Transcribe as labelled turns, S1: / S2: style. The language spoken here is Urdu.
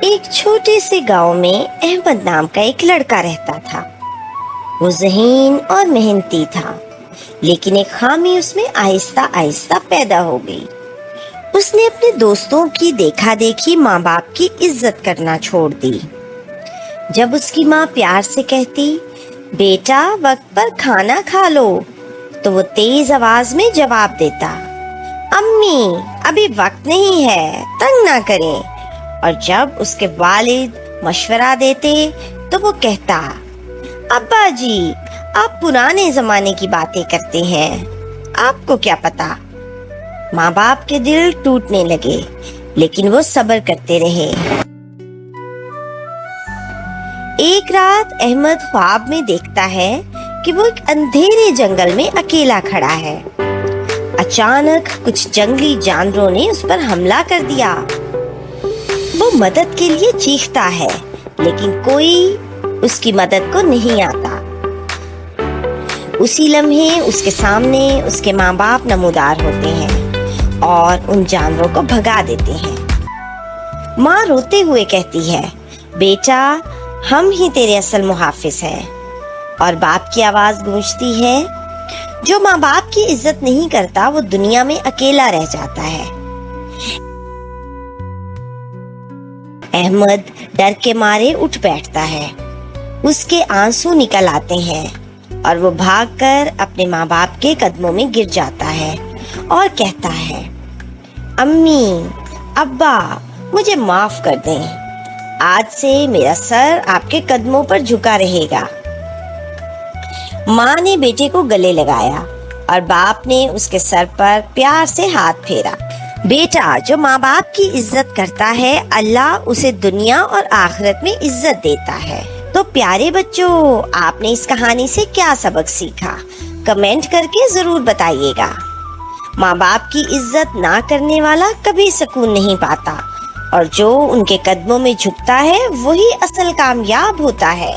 S1: ایک چھوٹے سے گاؤں میں احمد نام کا ایک لڑکا رہتا تھا۔ وہ ذہین اور محنتی تھا، لیکن ایک خامی اس میں آہستہ آہستہ پیدا ہو گئی۔ اس نے اپنے دوستوں کی دیکھا دیکھی ماں باپ کی عزت کرنا چھوڑ دی۔ جب اس کی ماں پیار سے کہتی، بیٹا وقت پر کھانا کھا لو، تو وہ تیز آواز میں جواب دیتا، امی ابھی وقت نہیں ہے، تنگ نہ کریں۔ اور جب اس کے والد مشورہ دیتے تو وہ کہتا، ابا جی آپ پرانے زمانے کی باتیں کرتے ہیں، آپ کو کیا پتا۔ ماں باپ کے دل ٹوٹنے لگے، لیکن وہ صبر کرتے رہے۔ ایک رات احمد خواب میں دیکھتا ہے کہ وہ ایک اندھیرے جنگل میں اکیلا کھڑا ہے۔ اچانک کچھ جنگلی جانوروں نے اس پر حملہ کر دیا۔ وہ مدد کے لیے چیختا ہے، لیکن کوئی اس کی مدد کو نہیں آتا۔ اسی لمحے اس کے سامنے اس کے ماں باپ نمودار ہوتے ہیں اور ان جانوروں کو بھگا دیتے ہیں۔ ماں روتے ہوئے کہتی ہے، بیٹا ہم ہی تیرے اصل محافظ ہیں۔ اور باپ کی آواز گونجتی ہے، جو ماں باپ کی عزت نہیں کرتا وہ دنیا میں اکیلا رہ جاتا ہے۔ احمد ڈر کے مارے اٹھ بیٹھتا ہے، اس کے آنسو نکل آتے ہیں اور وہ بھاگ کر اپنے ماں باپ کے قدموں میں گر جاتا ہے اور کہتا ہے، امی ابا مجھے معاف کر دیں، آج سے میرا سر آپ کے قدموں پر جھکا رہے گا۔ ماں نے بیٹے کو گلے لگایا اور باپ نے اس کے سر پر پیار سے ہاتھ پھیرا۔ بیٹا جو ماں باپ کی عزت کرتا ہے، اللہ اسے دنیا اور آخرت میں عزت دیتا ہے۔ تو پیارے بچوں، آپ نے اس کہانی سے کیا سبق سیکھا؟ کمنٹ کر کے ضرور بتائیے گا۔ ماں باپ کی عزت نہ کرنے والا کبھی سکون نہیں پاتا، اور جو ان کے قدموں میں جھکتا ہے وہی اصل کامیاب ہوتا ہے۔